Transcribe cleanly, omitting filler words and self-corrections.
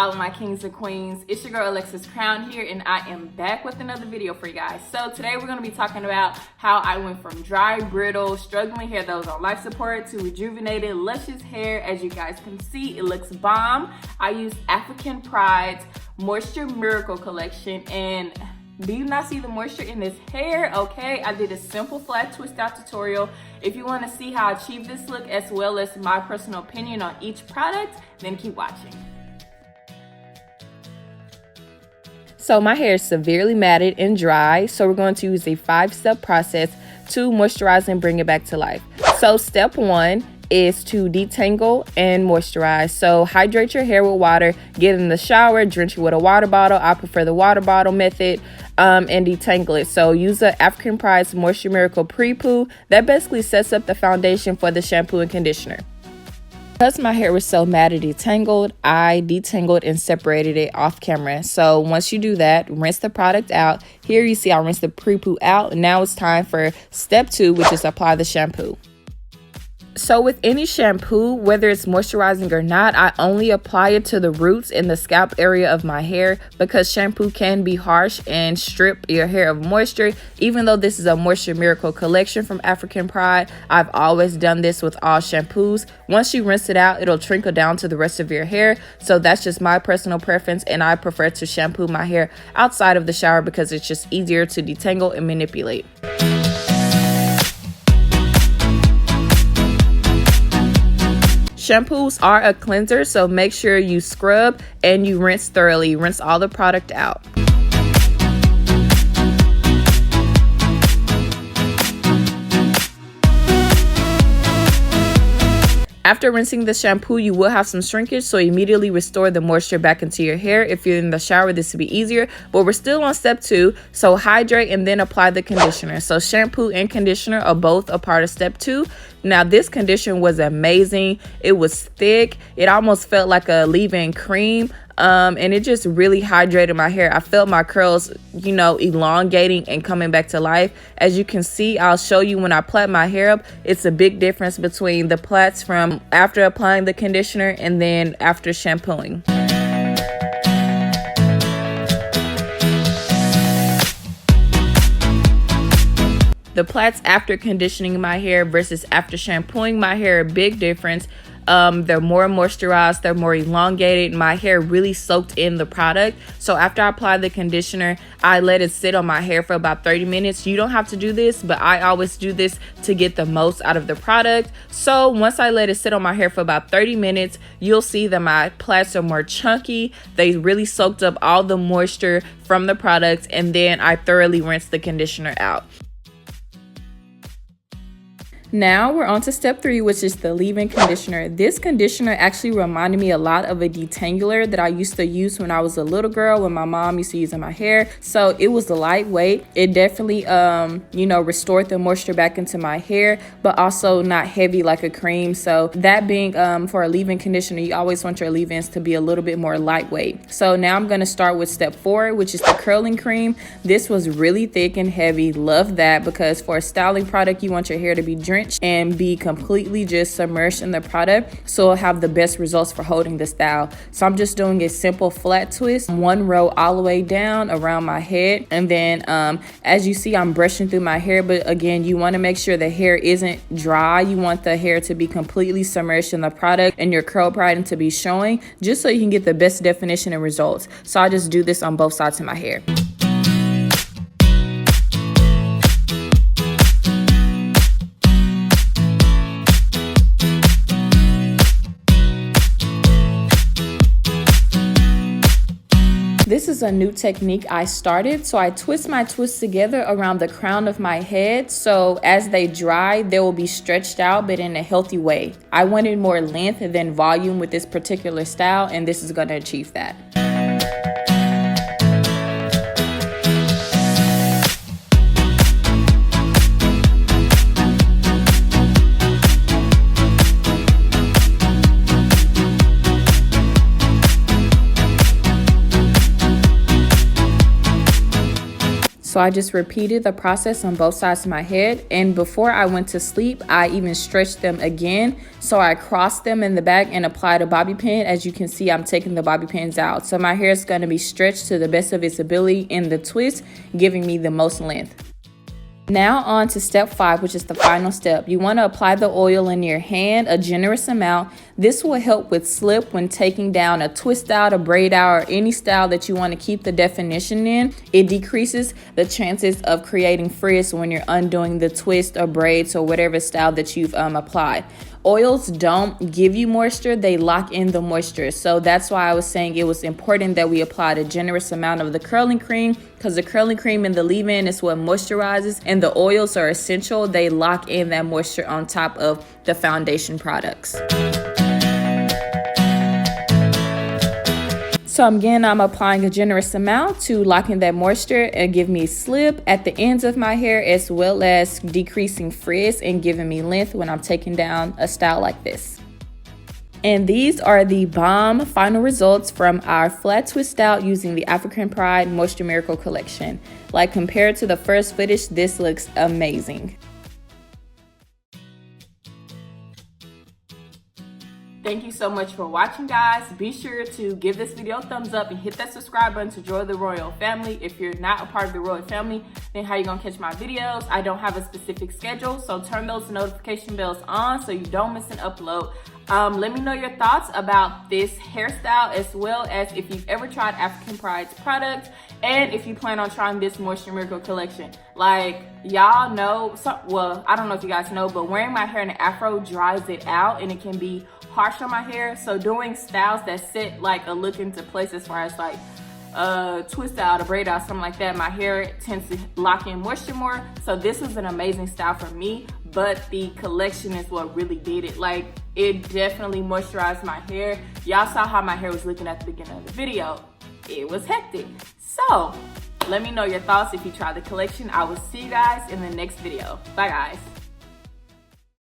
all of my kings and queens. It's your girl Alexis Crown here, and I am back with another video for you guys. So today we're going to be talking about how I went from dry, brittle, struggling hair that was on life support to rejuvenated, luscious hair. As you guys can see, it looks bomb. I used African Pride's Moisture Miracle collection, and do you not see the moisture in this hair? Okay, I did a simple flat twist out tutorial. If you want to see how I achieve this look as well as my personal opinion on each product, then keep watching. So my hair is severely matted and dry, so we're going to use a 5-step process to moisturize and bring it back to life. So step 1 is to detangle and moisturize. So hydrate your hair with water, get in the shower, drench it with a water bottle. I prefer the water bottle method, and detangle it. So use the African Pride's Moisture Miracle Prepoo. That basically sets up the foundation for the shampoo and conditioner. Because my hair was so matted detangled, I detangled and separated it off camera. So once you do that, rinse the product out. Here you see I rinsed the Prepoo out. Now it's time for step 2, which is apply the shampoo. So with any shampoo, whether it's moisturizing or not, I only apply it to the roots and the scalp area of my hair, because shampoo can be harsh and strip your hair of moisture. Even though this is a Moisture Miracle collection from African Pride, I've always done this with all shampoos. Once you rinse it out, it'll trickle down to the rest of your hair. So that's just my personal preference, and I prefer to shampoo my hair outside of the shower because it's just easier to detangle and manipulate. Shampoos are a cleanser, so make sure you scrub and you rinse thoroughly. Rinse all the product out. After rinsing the shampoo, you will have some shrinkage, so immediately restore the moisture back into your hair. If you're in the shower, this will be easier, but we're still on step 2. So hydrate and then apply the conditioner. So shampoo and conditioner are both a part of step 2. Now this conditioner was amazing. It was thick. It almost felt like a leave-in cream. And it just really hydrated my hair. I felt my curls, elongating and coming back to life. As you can see, I'll show you when I plait my hair up, it's a big difference between the plaits from after applying the conditioner and then after shampooing. The plaits after conditioning my hair versus after shampooing my hair, a big difference. They're more moisturized, they're more elongated. My hair really soaked in the product. So after I apply the conditioner, I let it sit on my hair for about 30 minutes. You don't have to do this, but I always do this to get the most out of the product. So once I let it sit on my hair for about 30 minutes, you'll see that my plaits are more chunky. They really soaked up all the moisture from the product, and then I thoroughly rinsed the conditioner out. Now we're on to step 3, which is the leave-in conditioner. This conditioner actually reminded me a lot of a detangler that I used to use when I was a little girl, when my mom used to use in my hair. So it was lightweight. It definitely, restored the moisture back into my hair, but also not heavy like a cream. So that being for a leave-in conditioner, you always want your leave-ins to be a little bit more lightweight. So now I'm going to start with step 4, which is the curling cream. This was really thick and heavy. Love that, because for a styling product, you want your hair to be drenched and be completely just submerged in the product, so it'll have the best results for holding the style. So I'm just doing a simple flat twist, 1 row all the way down around my head, and then as you see, I'm brushing through my hair. But again, you want to make sure the hair isn't dry. You want the hair to be completely submerged in the product and your curl pattern to be showing, just so you can get the best definition and results. So I just do this on both sides of my hair. This is a new technique I started. So I twist my twists together around the crown of my head. So as they dry, they will be stretched out, but in a healthy way. I wanted more length than volume with this particular style, and this is going to achieve that. So I just repeated the process on both sides of my head, and before I went to sleep, I even stretched them again. So I crossed them in the back and applied a bobby pin. As you can see, I'm taking the bobby pins out. So my hair is going to be stretched to the best of its ability in the twist, giving me the most length. Now on to step 5, which is the final step. You want to apply the oil in your hand, a generous amount. This will help with slip when taking down a twist out, a braid out, or any style that you want to keep the definition in. It decreases the chances of creating frizz when you're undoing the twist or braids or whatever style that you've applied. Oils don't give you moisture, they lock in the moisture. So that's why I was saying it was important that we applied a generous amount of the curling cream, because the curling cream and the leave-in is what moisturizes, and the oils are essential. They lock in that moisture on top of the foundation products. So again, I'm applying a generous amount to lock in that moisture and give me slip at the ends of my hair, as well as decreasing frizz and giving me length when I'm taking down a style like this. And these are the bomb final results from our flat twist out using the African Pride Moisture Miracle collection. Like, compared to the first footage, this looks amazing. Thank you so much for watching, guys. Be sure to give this video a thumbs up and hit that subscribe button to join the Royal family. If you're not a part of the Royal family, then how you gonna catch my videos? I don't have a specific schedule, so turn those notification bells on so you don't miss an upload. Let me know your thoughts about this hairstyle, as well as if you've ever tried African Pride's product, and if you plan on trying this Moisture Miracle collection. Like, y'all know, well, I don't know if you guys know, but wearing my hair in an afro dries it out and it can be harsh on my hair. So doing styles that set like a look into place, as far as like twist out, a braid out, something like that, my hair tends to lock in moisture more. So this is an amazing style for me, but the collection is what really did it. Like, it definitely moisturized my hair. Y'all saw how my hair was looking at the beginning of the video. It was hectic. So let me know your thoughts if you try the collection. I will see you guys in the next video. Bye, guys.